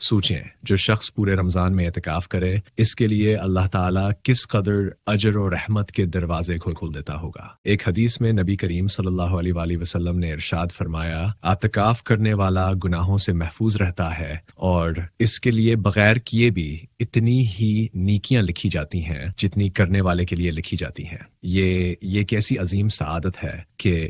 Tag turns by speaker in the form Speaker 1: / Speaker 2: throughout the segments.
Speaker 1: سوچیں جو شخص پورے رمضان میں اعتکاف کرے اس کے لیے اللہ تعالیٰ کس قدر اجر و رحمت کے دروازے کھول دیتا ہوگا۔ ایک حدیث میں نبی کریم صلی اللہ علیہ وآلہ وسلم نے ارشاد فرمایا، اعتکاف کرنے والا گناہوں سے محفوظ رہتا ہے اور اس کے لیے بغیر کیے بھی اتنی ہی نیکیاں لکھی جاتی ہیں جتنی کرنے والے کے لیے لکھی جاتی ہیں۔ یہ ایک ایسی عظیم سعادت ہے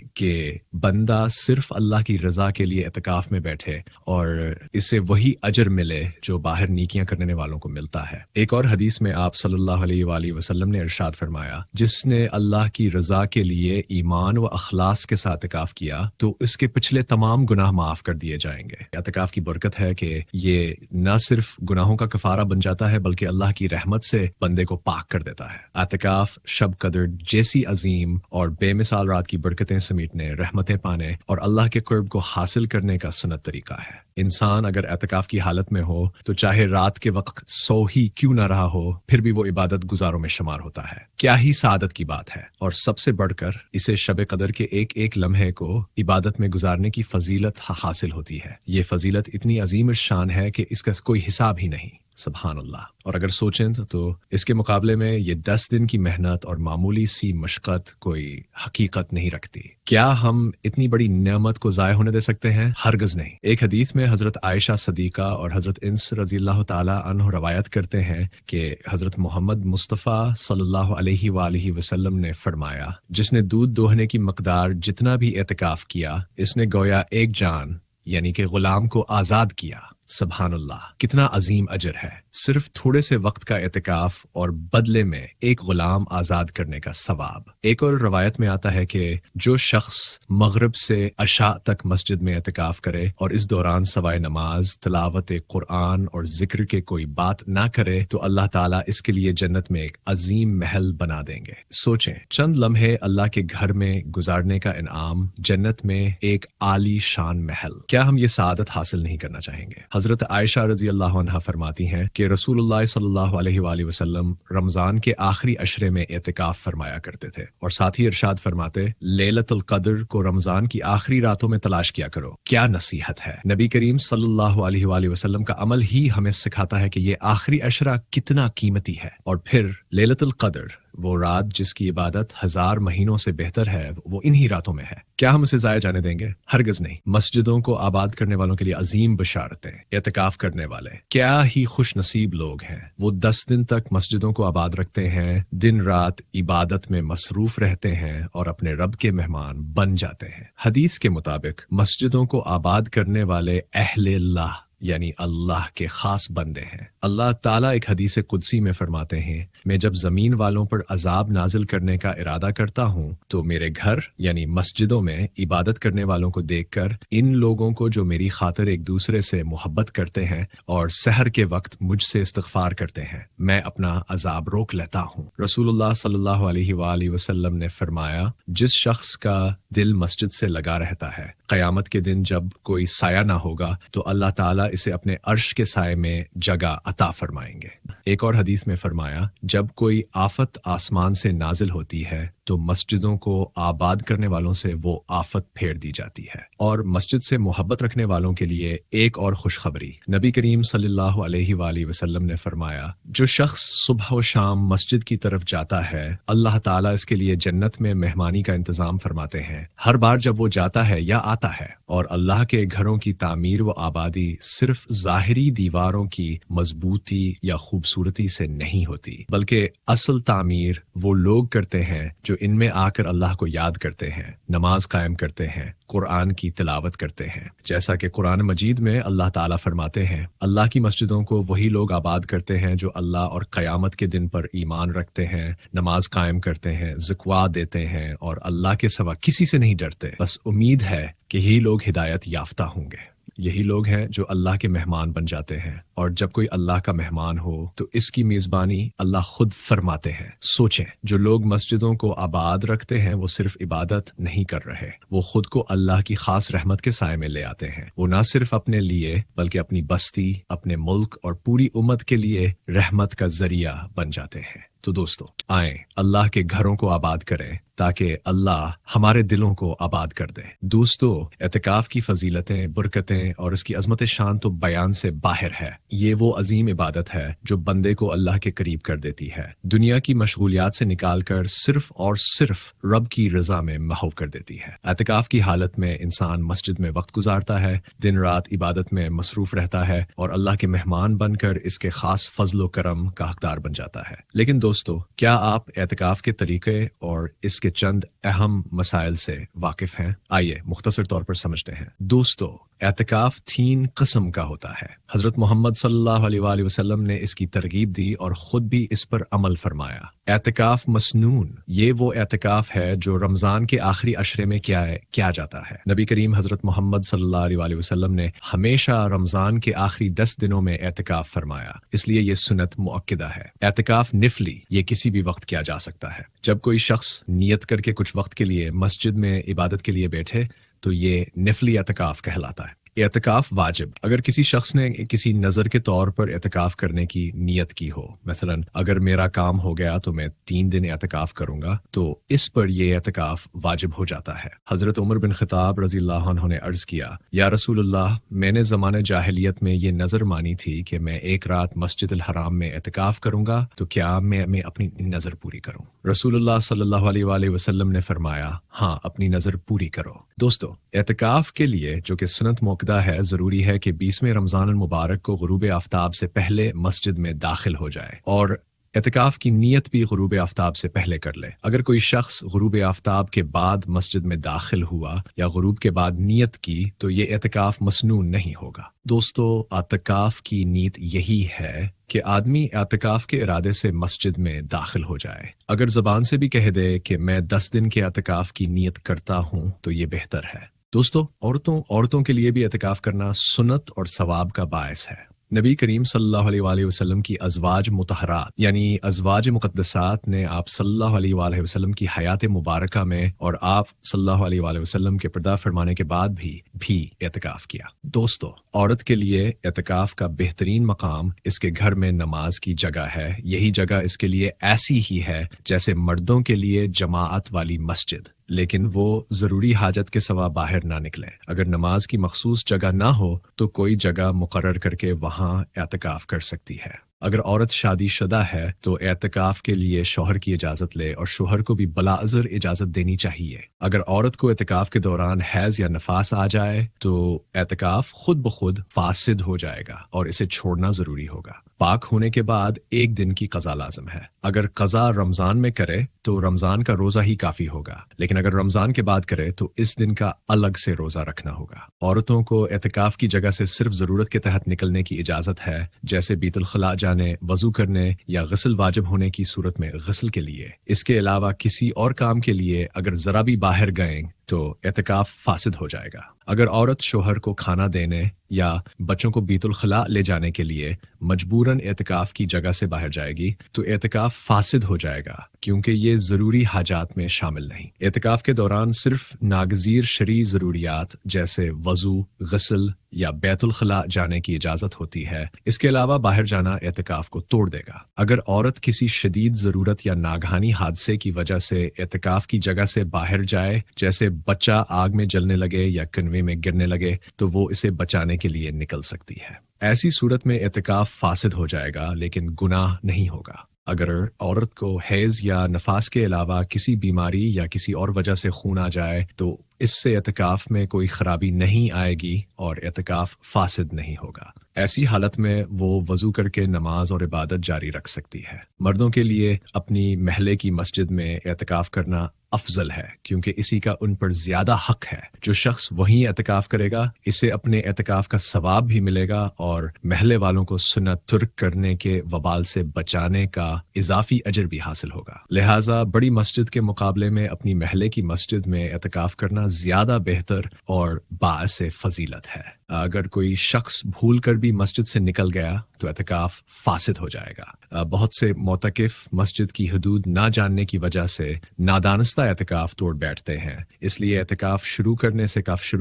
Speaker 1: کہ بندہ صرف اللہ کی رضا کے لیے اعتکاف میں بیٹھے اور اسے وہی اجر ملے جو باہر نیکیاں کرنے والوں کو ملتا ہے۔ ایک اور حدیث میں آپ صلی اللہ علیہ وآلہ وسلم نے ارشاد فرمایا، جس نے اللہ کی رضا کے لیے ایمان و اخلاص کے ساتھ اعتکاف کیا تو اس کے پچھلے تمام گناہ معاف کر دیے جائیں گے۔ اعتکاف کی برکت ہے کہ یہ نہ صرف گناہوں کا کفارہ بن جاتا ہے بلکہ اللہ کی رحمت سے بندے کو پاک کر دیتا ہے۔ اعتکاف شب قدر جیسی عظیم اور بے مثال رات کی برکتیں سمیٹنے، رحمتیں پانے اور اللہ کے قرب کو حاصل کرنے کا سنت طریقہ ہے۔ انسان اگر اعتکاف کی حالت میں ہو تو چاہے رات کے وقت سو ہی کیوں نہ رہا ہو پھر بھی وہ عبادت گزاروں میں شمار ہوتا ہے۔ کیا ہی سعادت کی بات ہے، اور سب سے بڑھ کر اسے شب قدر کے ایک ایک لمحے کو عبادت میں گزارنے کی فضیلت حاصل ہوتی ہے۔ یہ فضیلت اتنی عظیم الشان ہے کہ اس کا کوئی حساب ہی نہیں، سبحان اللہ۔ اور اگر سوچیں تو اس کے مقابلے میں یہ 10 دن کی محنت اور معمولی سی مشقت کوئی حقیقت نہیں رکھتی۔ کیا ہم اتنی بڑی نعمت کو ضائع ہونے دے سکتے ہیں؟ ہرگز نہیں۔ ایک حدیث میں حضرت عائشہ صدیقہ اور حضرت انس رضی اللہ تعالی عنہ روایت کرتے ہیں کہ حضرت محمد مصطفیٰ صلی اللہ علیہ وآلہ وسلم نے فرمایا، جس نے دودھ دوہنے کی مقدار جتنا بھی اعتکاف کیا اس نے گویا ایک جان یعنی کہ غلام کو آزاد کیا۔ سبحان اللہ، کتنا عظیم اجر ہے صرف تھوڑے سے وقت کا اعتکاف اور بدلے میں ایک غلام آزاد کرنے کا ثواب۔ ایک اور روایت میں آتا ہے کہ جو شخص مغرب سے عشاء تک مسجد میں اعتکاف کرے اور اس دوران سوائے نماز، تلاوت قرآن اور ذکر کے کوئی بات نہ کرے تو اللہ تعالیٰ اس کے لیے جنت میں ایک عظیم محل بنا دیں گے۔ سوچیں، چند لمحے اللہ کے گھر میں گزارنے کا انعام، جنت میں ایک عالی شان محل۔ کیا ہم یہ سعادت حاصل نہیں کرنا چاہیں گے؟ حضرت عائشہ رضی اللہ عنہا فرماتی ہیں کہ رسول اللہ صلی اللہ علیہ وآلہ وسلم رمضان کے آخری عشرے میں اعتکاف فرمایا کرتے تھے اور ساتھ ہی ارشاد فرماتے، لیلۃ القدر کو رمضان کی آخری راتوں میں تلاش کیا کرو۔ کیا نصیحت ہے! نبی کریم صلی اللہ علیہ وآلہ وسلم کا عمل ہی ہمیں سکھاتا ہے کہ یہ آخری عشرہ کتنا قیمتی ہے، اور پھر لیلۃ القدر، وہ رات جس کی عبادت 1000 مہینوں سے بہتر ہے، وہ انہی راتوں میں ہے۔ کیا ہم اسے ضائع جانے دیں گے؟ ہرگز نہیں۔ مسجدوں کو آباد کرنے والوں کے لیے عظیم بشارتیں۔ اعتکاف کرنے والے کیا ہی خوش نصیب لوگ ہیں، وہ 10 دن تک مسجدوں کو آباد رکھتے ہیں، دن رات عبادت میں مصروف رہتے ہیں اور اپنے رب کے مہمان بن جاتے ہیں۔ حدیث کے مطابق مسجدوں کو آباد کرنے والے اہل اللہ یعنی اللہ کے خاص بندے ہیں۔ اللہ تعالیٰ ایک حدیث قدسی میں فرماتے ہیں، میں جب زمین والوں پر عذاب نازل کرنے کا ارادہ کرتا ہوں تو میرے گھر یعنی مسجدوں میں عبادت کرنے والوں کو دیکھ کر ان لوگوں کو جو میری خاطر ایک دوسرے سے محبت کرتے ہیں اور سحر کے وقت مجھ سے استغفار کرتے ہیں، میں اپنا عذاب روک لیتا ہوں۔ رسول اللہ صلی اللہ علیہ وآلہ وسلم نے فرمایا، جس شخص کا دل مسجد سے لگا رہتا ہے، قیامت کے دن جب کوئی سایہ نہ ہوگا تو اللہ تعالیٰ اسے اپنے عرش کے سائے میں جگہ عطا فرمائیں گے۔ ایک اور حدیث میں فرمایا، جب کوئی آفت آسمان سے نازل ہوتی ہے تو مسجدوں کو آباد کرنے والوں سے وہ آفت پھیر دی جاتی ہے۔ اور مسجد سے محبت رکھنے والوں کے لیے ایک اور خوشخبری، نبی کریم صلی اللہ علیہ وآلہ وسلم نے فرمایا، جو شخص صبح و شام مسجد کی طرف جاتا ہے اللہ تعالیٰ اس کے لیے جنت میں مہمانی کا انتظام فرماتے ہیں۔ ہر بار جب وہ جاتا ہے یا آتا ہے، اور اللہ کے گھروں کی تعمیر و آبادی صرف ظاہری دیواروں کی مضبوطی یا خوبصورتی سے نہیں ہوتی بلکہ اصل تعمیر وہ لوگ کرتے ہیں جو ان میں آ کر اللہ کو یاد کرتے ہیں، نماز قائم کرتے ہیں، قرآن کی تلاوت کرتے ہیں۔ جیسا کہ قرآن مجید میں اللہ تعالیٰ فرماتے ہیں، اللہ کی مسجدوں کو وہی لوگ آباد کرتے ہیں جو اللہ اور قیامت کے دن پر ایمان رکھتے ہیں، نماز قائم کرتے ہیں، زکوٰۃ دیتے ہیں اور اللہ کے سوا کسی سے نہیں ڈرتے۔ بس امید ہے کہ یہی لوگ ہدایت یافتہ ہوں گے۔ یہی لوگ ہیں جو اللہ کے مہمان بن جاتے ہیں، اور جب کوئی اللہ کا مہمان ہو تو اس کی میزبانی اللہ خود فرماتے ہیں۔ سوچیں، جو لوگ مسجدوں کو آباد رکھتے ہیں وہ صرف عبادت نہیں کر رہے، وہ خود کو اللہ کی خاص رحمت کے سائے میں لے آتے ہیں۔ وہ نہ صرف اپنے لیے بلکہ اپنی بستی، اپنے ملک اور پوری امت کے لیے رحمت کا ذریعہ بن جاتے ہیں۔ تو دوستو، آئیں اللہ کے گھروں کو آباد کریں تاکہ اللہ ہمارے دلوں کو آباد کر دے۔ دوستو، اعتکاف کی فضیلتیں، برکتیں اور اس کی عظمت شان تو بیان سے باہر ہے۔ یہ وہ عظیم عبادت ہے جو بندے کو اللہ کے قریب کر دیتی ہے، دنیا کی مشغولیات سے نکال کر صرف اور صرف رب کی رضا میں محو کر دیتی ہے۔ اعتکاف کی حالت میں انسان مسجد میں وقت گزارتا ہے، دن رات عبادت میں مصروف رہتا ہے اور اللہ کے مہمان بن کر اس کے خاص فضل و کرم کا حقدار بن جاتا ہے۔ لیکن دوستو، کیا آپ اعتکاف کے طریقے اور اس کے چند اہم مسائل سے واقف ہیں؟ آئیے مختصر طور پر سمجھتے ہیں۔ دوستو، اعتکاف 3 قسم کا ہوتا ہے۔ حضرت محمد صلی اللہ علیہ وآلہ وسلم نے اس کی ترغیب دی اور خود بھی اس پر عمل فرمایا۔ اعتکاف مسنون، یہ وہ اعتکاف ہے جو رمضان کے آخری عشرے میں کیا جاتا ہے۔ نبی کریم حضرت محمد صلی اللہ علیہ وآلہ وسلم نے ہمیشہ رمضان کے آخری 10 دنوں میں اعتکاف فرمایا، اس لیے یہ سنت مؤکدہ ہے۔ اعتکاف نفلی، یہ کسی بھی وقت کیا جا سکتا ہے۔ جب کوئی شخص نیت کر کے کچھ وقت کے لیے مسجد میں عبادت کے لیے بیٹھے تو یہ نفلی اعتکاف کہلاتا ہے۔ اعتکاف واجب، اگر کسی شخص نے کسی نظر کے طور پر اعتکاف کرنے کی نیت کی ہو، مثلا اگر میرا کام ہو گیا تو میں 3 دن اعتکاف کروں گا، تو اس پر یہ اعتکاف واجب ہو جاتا ہے۔ حضرت عمر بن خطاب رضی اللہ عنہ نے عرض کیا، یا رسول اللہ، میں نے زمانہ جاہلیت میں یہ نظر مانی تھی کہ میں ایک رات مسجد الحرام میں اعتکاف کروں گا، تو کیا میں اپنی نظر پوری کروں؟ رسول اللہ صلی اللہ علیہ وآلہ وسلم نے فرمایا، ہاں، اپنی نظر پوری کرو۔ دوستو، اعتکاف کے لیے جو کہ سنت موقع ہے، ضروری ہے کہ 20ویں رمضان المبارک کو غروب آفتاب سے پہلے مسجد میں داخل ہو جائے اور اعتکاف کی نیت بھی غروب آفتاب سے پہلے کر لے۔ اگر کوئی شخص غروب آفتاب کے بعد مسجد میں داخل ہوا یا غروب کے بعد نیت کی تو یہ اعتکاف مسنون نہیں ہوگا۔ دوستو، اعتکاف کی نیت یہی ہے کہ آدمی اعتکاف کے ارادے سے مسجد میں داخل ہو جائے۔ اگر زبان سے بھی کہہ دے کہ میں 10 دن کے اعتکاف کی نیت کرتا ہوں تو یہ بہتر ہے۔ دوستو، عورتوں کے لیے بھی اعتکاف کرنا سنت اور ثواب کا باعث ہے۔ نبی کریم صلی اللہ علیہ وآلہ وسلم کی ازواج مطہرات یعنی ازواج مقدسات نے آپ صلی اللہ علیہ وآلہ وسلم کی حیات مبارکہ میں اور آپ صلی اللہ علیہ وآلہ وسلم کے پردہ فرمانے کے بعد بھی اعتکاف کیا۔ دوستو، عورت کے لیے اعتکاف کا بہترین مقام اس کے گھر میں نماز کی جگہ ہے۔ یہی جگہ اس کے لیے ایسی ہی ہے جیسے مردوں کے لیے جماعت والی مسجد، لیکن وہ ضروری حاجت کے سوا باہر نہ نکلے۔ اگر نماز کی مخصوص جگہ نہ ہو تو کوئی جگہ مقرر کر کے وہاں اعتکاف کر سکتی ہے۔ اگر عورت شادی شدہ ہے تو اعتکاف کے لیے شوہر کی اجازت لے اور شوہر کو بھی بلاعذر اجازت دینی چاہیے۔ اگر عورت کو اعتکاف کے دوران حیض یا نفاس آ جائے تو اعتکاف خود بخود فاسد ہو جائے گا اور اسے چھوڑنا ضروری ہوگا۔ پاک ہونے کے بعد 1 دن کی قضا لازم ہے۔ اگر قضا رمضان میں کرے تو رمضان کا روزہ ہی کافی ہوگا، لیکن اگر رمضان کے بعد کرے تو اس دن کا الگ سے روزہ رکھنا ہوگا۔ عورتوں کو اعتکاف کی جگہ سے صرف ضرورت کے تحت نکلنے کی اجازت ہے، جیسے بیت الخلاء جانے، وضو کرنے یا غسل واجب ہونے کی صورت میں غسل کے لیے۔ اس کے علاوہ کسی اور کام کے لیے اگر ذرا بھی باہر گئیں تو اعتکاف فاسد ہو جائے گا۔ اگر عورت شوہر کو کھانا دینے یا بچوں کو بیت الخلاء لے جانے کے لیے مجبوراً اعتکاف کی جگہ سے باہر جائے گی تو اعتکاف فاسد ہو جائے گا، کیونکہ یہ ضروری حاجات میں شامل نہیں۔ اعتکاف کے دوران صرف ناگزیر شرعی ضروریات جیسے وضو، غسل یا بیت الخلاء جانے کی اجازت ہوتی ہے۔ اس کے علاوہ باہر جانا اعتکاف کو توڑ دے گا۔ اگر عورت کسی شدید ضرورت یا ناگہانی حادثے کی وجہ سے اعتکاف کی جگہ سے باہر جائے، جیسے بچہ آگ میں جلنے لگے یا کنویں میں گرنے لگے، تو وہ اسے بچانے کے لیے نکل سکتی ہے۔ ایسی صورت میں اعتکاف فاسد ہو جائے گا، لیکن گناہ نہیں ہوگا۔ اگر عورت کو حیض یا نفاس کے علاوہ کسی بیماری یا کسی اور وجہ سے خون آ جائے تو اس سے اعتکاف میں کوئی خرابی نہیں آئے گی اور اعتکاف فاسد نہیں ہوگا۔ ایسی حالت میں وہ وضو کر کے نماز اور عبادت جاری رکھ سکتی ہے۔ مردوں کے لیے اپنی محلے کی مسجد میں اعتکاف کرنا افضل ہے، کیونکہ اسی کا ان پر زیادہ حق ہے۔ جو شخص وہیں اعتکاف کرے گا اسے اپنے اعتکاف کا ثواب بھی ملے گا اور محلے والوں کو سنت ترک کرنے کے وبال سے بچانے کا اضافی اجر بھی حاصل ہوگا۔ لہٰذا بڑی مسجد کے مقابلے میں اپنی محلے کی مسجد میں اعتکاف کرنا زیادہ بہتر اور باعث فضیلت ہے۔ اگر کوئی شخص بھول کر بھی مسجد سے نکل گیا تو اعتکاف فاسد ہو جائے گا۔ بہت سے معتکف مسجد کی حدود نہ جاننے کی وجہ سے نادانستہ آہستہ اعتکاف توڑ بیٹھتے ہیں۔ اس لیے اعتکاف شروع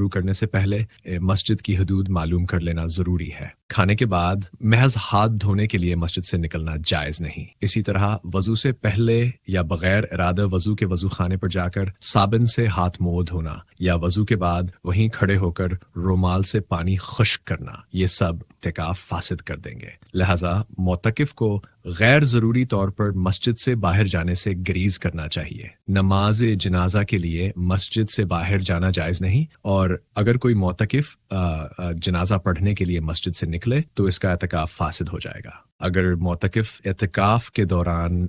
Speaker 1: کرنے سے پہلے مسجد کی حدود معلوم کر لینا ضروری ہے۔ کھانے کے بعد محض ہاتھ دھونے کے لیے مسجد سے نکلنا جائز نہیں۔ اسی طرح وضو سے پہلے یا بغیر ارادہ وضو کے وضو خانے پر جا کر صابن سے ہاتھ منہ دھونا یا وضو کے بعد وہیں کھڑے ہو کر رومال سے پانی خشک کرنا، یہ سب اعتکاف فاسد کر دیں گے۔ لہذا معتکف کو غیر ضروری طور پر مسجد سے باہر جانے سے گریز کرنا چاہیے۔ نماز جنازہ کے لیے مسجد سے باہر جانا جائز نہیں، اور اگر کوئی معتکف جنازہ پڑھنے کے لیے مسجد سے نکلے تو اس کا اعتکاف فاسد ہو جائے گا۔ اگر معتکف اعتکاف کے دوران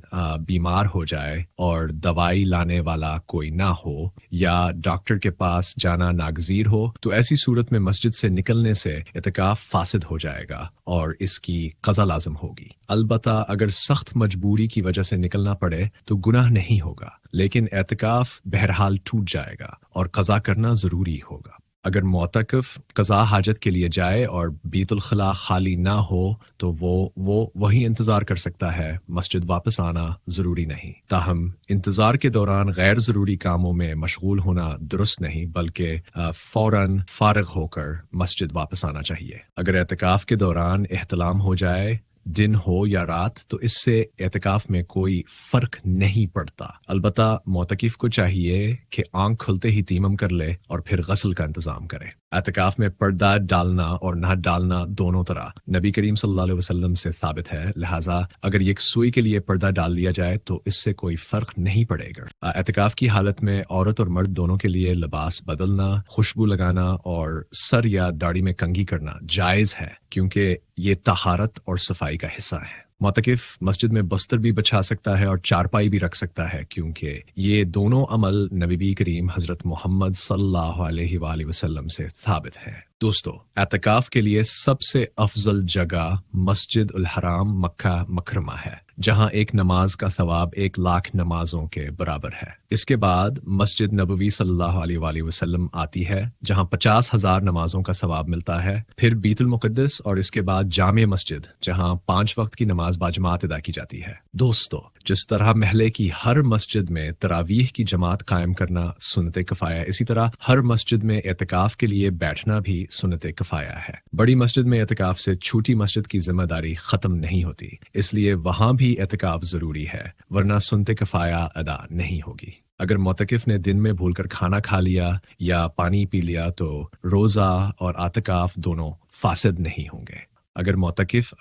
Speaker 1: بیمار ہو جائے اور دوائی لانے والا کوئی نہ ہو یا ڈاکٹر کے پاس جانا ناگزیر ہو تو ایسی صورت میں مسجد سے نکلنے سے اعتکاف فاسد ہو جائے گا اور اس کی قضا لازم ہوگی۔ البتہ اگر سخت مجبوری کی وجہ سے نکلنا پڑے تو گناہ نہیں ہوگا، لیکن اعتکاف بہرحال ٹوٹ جائے گا اور قضا کرنا ضروری ہوگا۔ اگر معتکف قضاء حاجت کے لیے جائے اور بیت الخلاء خالی نہ ہو تو وہ وہی انتظار کر سکتا ہے، مسجد واپس آنا ضروری نہیں۔ تاہم انتظار کے دوران غیر ضروری کاموں میں مشغول ہونا درست نہیں، بلکہ فوراً فارغ ہو کر مسجد واپس آنا چاہیے۔ اگر اعتکاف کے دوران احتلام ہو جائے، دن ہو یا رات، تو اس سے اعتکاف میں کوئی فرق نہیں پڑتا۔ البتہ معتکف کو چاہیے کہ آنکھ کھلتے ہی تیمم کر لے اور پھر غسل کا انتظام کرے۔ اعتکاف میں پردہ ڈالنا اور نہ ڈالنا دونوں طرح نبی کریم صلی اللہ علیہ وسلم سے ثابت ہے، لہٰذا اگر ایک سوئی کے لیے پردہ ڈال دیا جائے تو اس سے کوئی فرق نہیں پڑے گا۔ اعتکاف کی حالت میں عورت اور مرد دونوں کے لیے لباس بدلنا، خوشبو لگانا اور سر یا داڑھی میں کنگھی کرنا جائز ہے، کیونکہ یہ طہارت اور صفائی کا حصہ ہے۔ معتکف مسجد میں بستر بھی بچھا سکتا ہے اور چارپائی بھی رکھ سکتا ہے، کیونکہ یہ دونوں عمل نبی کریم حضرت محمد صلی اللہ علیہ وآلہ وسلم سے ثابت ہے۔ دوستو، اعتکاف کے لیے سب سے افضل جگہ مسجد الحرام مکہ مکرمہ ہے، جہاں ایک نماز کا ثواب 1,00,000 نمازوں کے برابر ہے۔ اس کے بعد مسجد نبوی صلی اللہ علیہ وآلہ وسلم آتی ہے، جہاں 50,000 نمازوں کا ثواب ملتا ہے، پھر بیت المقدس اور اس کے بعد جامع مسجد، جہاں 5 وقت کی نماز باجماعت ادا کی جاتی ہے۔ دوستو، جس طرح محلے کی ہر مسجد میں تراویح کی جماعت قائم کرنا سنت کفایہ، اسی طرح ہر مسجد میں اعتکاف کے لیے بیٹھنا بھی سنت کفایہ ہے۔ بڑی مسجد میں اعتکاف سے چھوٹی مسجد کی ذمہ داری ختم نہیں ہوتی، اس لیے وہاں بھی اعتکاف ضروری ہے، ورنہ سنت کفایہ ادا نہیں ہوگی۔ اگر معتکف نے دن میں بھول کر کھانا کھا لیا یا پانی پی لیا تو روزہ اور اعتکاف دونوں فاسد نہیں ہوں گے۔ اگر معتکف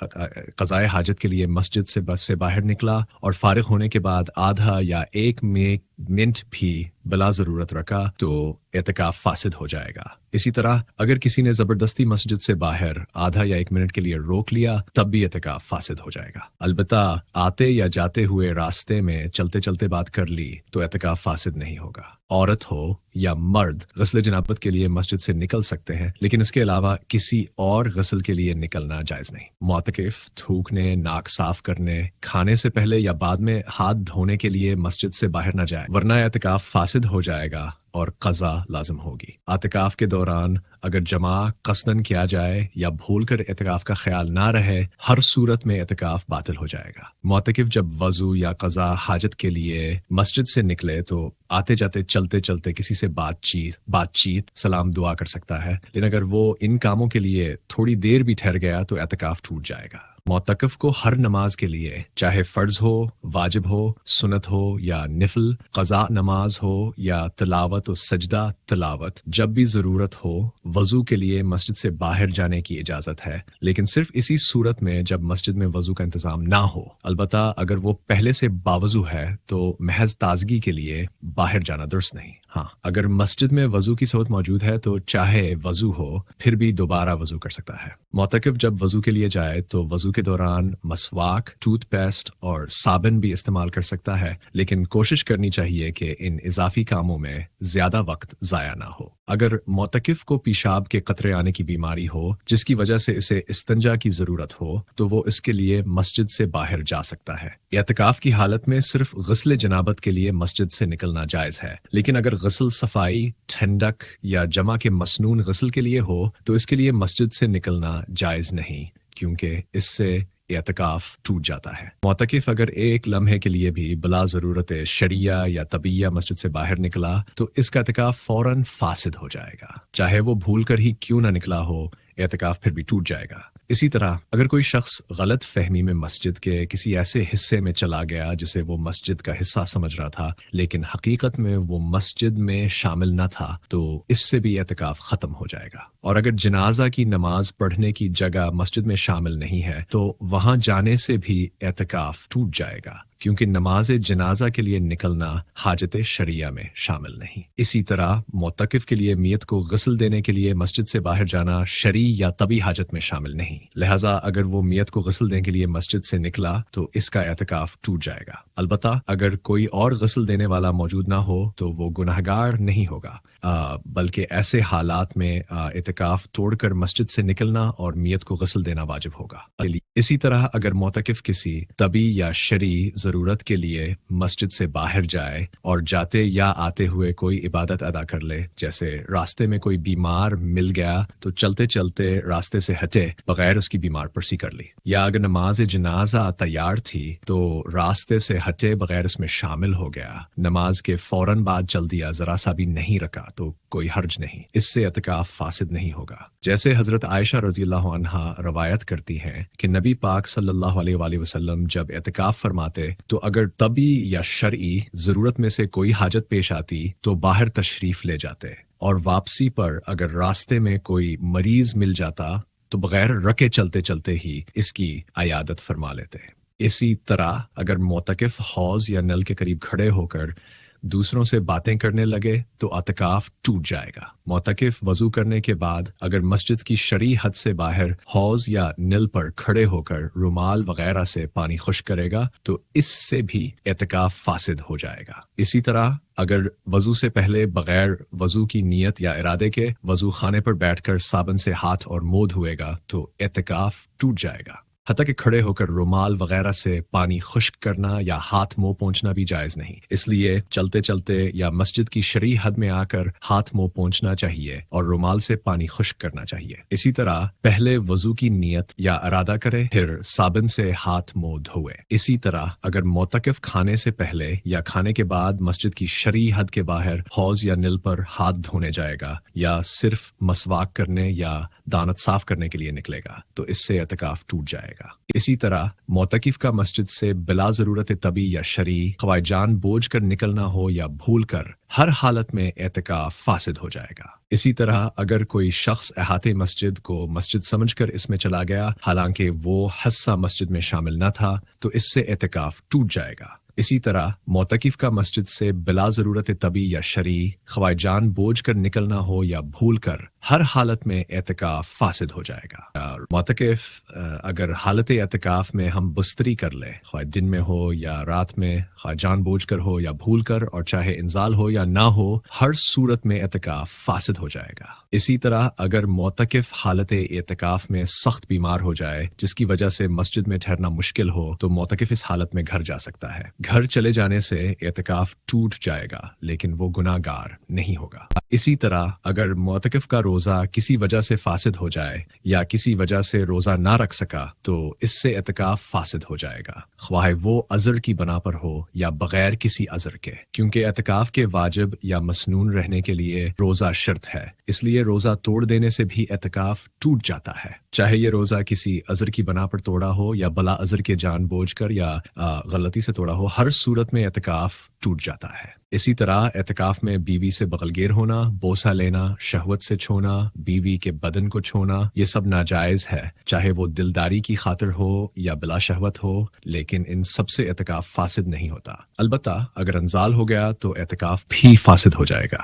Speaker 1: قضائے حاجت کے لیے مسجد سے بس سے باہر نکلا اور فارغ ہونے کے بعد آدھا یا 1 منٹ بھی بلا ضرورت رکھا تو اعتکاف فاسد ہو جائے گا۔ اسی طرح اگر کسی نے زبردستی مسجد سے باہر آدھا یا 1 منٹ کے لیے روک لیا تب بھی اعتکاف فاسد ہو جائے گا۔ البتہ آتے یا جاتے ہوئے راستے میں چلتے چلتے بات کر لی تو اعتکاف فاسد نہیں ہوگا۔ عورت ہو یا مرد غسل جنابت کے لیے مسجد سے نکل سکتے ہیں، لیکن اس کے علاوہ کسی اور غسل کے لیے نکلنا جائز نہیں۔ معتکف تھوکنے، ناک صاف کرنے، کھانے سے پہلے یا بعد میں ہاتھ دھونے کے لیے مسجد سے باہر نہ جائے، ورنہ اعتکاف فاسد ہو جائے گا اور قضا لازم ہوگی۔ اعتکاف کے دوران اگر جمع قصدن کیا جائے یا بھول کر اعتکاف کا خیال نہ رہے، ہر صورت میں اعتکاف باطل ہو جائے گا۔ معتکف جب وضو یا قضا حاجت کے لیے مسجد سے نکلے تو آتے جاتے چلتے چلتے کسی سے بات چیت سلام دعا کر سکتا ہے، لیکن اگر وہ ان کاموں کے لیے تھوڑی دیر بھی ٹھہر گیا تو اعتکاف ٹوٹ جائے گا۔ معتکف کو ہر نماز کے لیے، چاہے فرض ہو، واجب ہو، سنت ہو یا نفل، قضاء نماز ہو یا تلاوت و سجدہ تلاوت، جب بھی ضرورت ہو وضو کے لیے مسجد سے باہر جانے کی اجازت ہے، لیکن صرف اسی صورت میں جب مسجد میں وضو کا انتظام نہ ہو۔ البتہ اگر وہ پہلے سے باوضو ہے تو محض تازگی کے لیے باہر جانا درست نہیں۔ ہاں، اگر مسجد میں وضو کی صورت موجود ہے تو چاہے وضو ہو پھر بھی دوبارہ وضو کر سکتا ہے۔ معتکف جب وضو کے لیے جائے تو وضو کے دوران مسواک، ٹوتھ پیسٹ اور صابن بھی استعمال کر سکتا ہے، لیکن کوشش کرنی چاہیے کہ ان اضافی کاموں میں زیادہ وقت ضائع نہ ہو۔ اگر معتکف کو پیشاب کے قطرے آنے کی بیماری ہو جس کی وجہ سے اسے استنجا کی ضرورت ہو تو وہ اس کے لیے مسجد سے باہر جا سکتا ہے۔ اعتکاف کی حالت میں صرف غسل جنابت کے لیے مسجد سے نکلنا جائز ہے، لیکن اگر غسل صفائی، ٹھنڈک یا جمع کے مسنون غسل کے لیے ہو تو اس کے لیے مسجد سے نکلنا جائز نہیں، کیونکہ اس سے اعتکاف ٹوٹ جاتا ہے۔ معتکف اگر ایک لمحے کے لیے بھی بلا ضرورت شرعیہ یا طبیعیہ مسجد سے باہر نکلا تو اس کا اعتکاف فوراً فاسد ہو جائے گا، چاہے وہ بھول کر ہی کیوں نہ نکلا ہو، اعتکاف پھر بھی ٹوٹ جائے گا۔ اسی طرح اگر کوئی شخص غلط فہمی میں مسجد کے کسی ایسے حصے میں چلا گیا جسے وہ مسجد کا حصہ سمجھ رہا تھا لیکن حقیقت میں وہ مسجد میں شامل نہ تھا تو اس سے بھی اعتکاف ختم ہو جائے گا۔ اور اگر جنازہ کی نماز پڑھنے کی جگہ مسجد میں شامل نہیں ہے تو وہاں جانے سے بھی اعتکاف ٹوٹ جائے گا، کیونکہ نماز جنازہ کے لیے نکلنا حاجت شرعیہ میں شامل نہیں۔ اسی طرح معتکف کے لیے میت کو غسل دینے کے لیے مسجد سے باہر جانا شرعی یا طبی حاجت میں شامل نہیں، لہٰذا اگر وہ میت کو غسل دینے کے لیے مسجد سے نکلا تو اس کا اعتکاف ٹوٹ جائے گا۔ البتہ اگر کوئی اور غسل دینے والا موجود نہ ہو تو وہ گناہگار نہیں ہوگا، بلکہ ایسے حالات میں اعتکاف توڑ کر مسجد سے نکلنا اور میت کو غسل دینا واجب ہوگا۔ اسی طرح اگر معتکف کسی طبی یا شرعی ضرورت کے لیے مسجد سے باہر جائے اور جاتے یا آتے ہوئے کوئی عبادت ادا کر لے، جیسے راستے میں کوئی بیمار مل گیا تو چلتے چلتے راستے سے ہٹے بغیر اس کی بیمار پرسی کر لی، یا اگر نماز جنازہ تیار تھی تو راستے سے ہٹے بغیر اس میں شامل ہو گیا، نماز کے فوراً بعد چل دیا، ذرا سا بھی نہیں رکا تو کوئی حرج نہیں، اس سے اعتکاف فاسد نہیں ہوگا۔ جیسے حضرت عائشہ رضی اللہ عنہا روایت کرتی ہیں کہ نبی پاک صلی اللہ علیہ وآلہ وسلم جب اعتکاف فرماتے تو اگر طبی یا شرعی ضرورت میں سے کوئی حاجت پیش آتی تو باہر تشریف لے جاتے، اور واپسی پر اگر راستے میں کوئی مریض مل جاتا تو بغیر رکے چلتے چلتے ہی اس کی عیادت فرما لیتے۔ اسی طرح اگر معتکف حوض یا نل کے قریب کھڑے ہو کر دوسروں سے باتیں کرنے لگے تو اعتکاف ٹوٹ جائے گا۔ معتکف وضو کرنے کے بعد اگر مسجد کی شرعی حد سے باہر حوض یا نل پر کھڑے ہو کر رومال وغیرہ سے پانی خشک کرے گا تو اس سے بھی اعتکاف فاسد ہو جائے گا۔ اسی طرح اگر وضو سے پہلے بغیر وضو کی نیت یا ارادے کے وضو خانے پر بیٹھ کر صابن سے ہاتھ اور منہ دھوئے گا تو اعتکاف ٹوٹ جائے گا۔ حتیٰ کہ کھڑے ہو کر رومال وغیرہ سے پانی خشک کرنا یا ہاتھ منہ پونچھنا بھی جائز نہیں، اس لیے چلتے چلتے یا مسجد کی شرعی حد میں آ کر ہاتھ منہ پونچھنا چاہیے اور رومال سے پانی خشک کرنا چاہیے۔ اسی طرح پہلے وضو کی نیت یا ارادہ کرے پھر صابن سے ہاتھ منہ دھوئے۔ اسی طرح اگر معتکف کھانے سے پہلے یا کھانے کے بعد مسجد کی شرعی حد کے باہر حوض یا نل پر ہاتھ دھونے جائے گا یا صرف مسواک کرنے یا دانت صاف کرنے کے لیے نکلے گا تو اس سے اعتکاف ٹوٹ جائے گا۔ اسی طرح معتکف کا مسجد سے بلا ضرورت طبی یا شرعی خواہ جان بوجھ کر نکلنا ہو یا بھول کر ہر حالت میں اعتکاف فاسد ہو جائے گا۔ اسی طرح اگر کوئی شخص احاطے مسجد کو مسجد سمجھ کر اس میں چلا گیا حالانکہ وہ حصہ مسجد میں شامل نہ تھا تو اس سے اعتکاف ٹوٹ جائے گا۔ اسی طرح معتکف کا مسجد سے بلا ضرورت طبی یا شرعی خواہ جان بوجھ کر نکلنا ہو یا بھول کر ہر حالت میں اعتکاف فاسد ہو جائے گا۔ معتکف اگر حالت اعتکاف میں ہم بستری کر لے، خواہ دن میں ہو یا رات میں، خواہ جان بوجھ کر ہو یا بھول کر، اور چاہے انزال ہو یا نہ ہو، ہر صورت میں اعتکاف فاسد ہو جائے گا۔ اسی طرح اگر معتکف حالت اعتکاف میں سخت بیمار ہو جائے جس کی وجہ سے مسجد میں ٹھہرنا مشکل ہو تو معتکف اس حالت میں گھر جا سکتا ہے۔ گھر چلے جانے سے اعتکاف ٹوٹ جائے گا لیکن وہ گناہ گار نہیں ہوگا۔ اسی طرح اگر معتکف کا روزہ کسی وجہ سے فاسد ہو جائے یا کسی وجہ سے روزہ نہ رکھ سکا تو اس سے اعتکاف فاسد ہو جائے گا، خواہ وہ عذر کی بنا پر ہو یا بغیر کسی عذر کے، کیونکہ اعتکاف کے واجب یا مسنون رہنے کے لیے روزہ شرط ہے، اس لیے روزہ توڑ دینے سے بھی اعتکاف ٹوٹ جاتا ہے، چاہے یہ روزہ کسی عذر کی بنا پر توڑا ہو یا بلا عذر کے جان بوجھ کر یا غلطی سے توڑا ہو، ہر صورت میں اعتکاف ٹوٹ جاتا ہے۔ اسی طرح اعتکاف میں بیوی سے بغلگیر ہونا، بوسہ لینا، شہوت سے چھونا، بیوی کے بدن کو چھونا، یہ سب ناجائز ہے، چاہے وہ دلداری کی خاطر ہو یا بلا شہوت ہو، لیکن ان سب سے اعتکاف فاسد نہیں ہوتا۔ البتہ اگر انزال ہو گیا تو اعتکاف بھی فاسد ہو جائے گا۔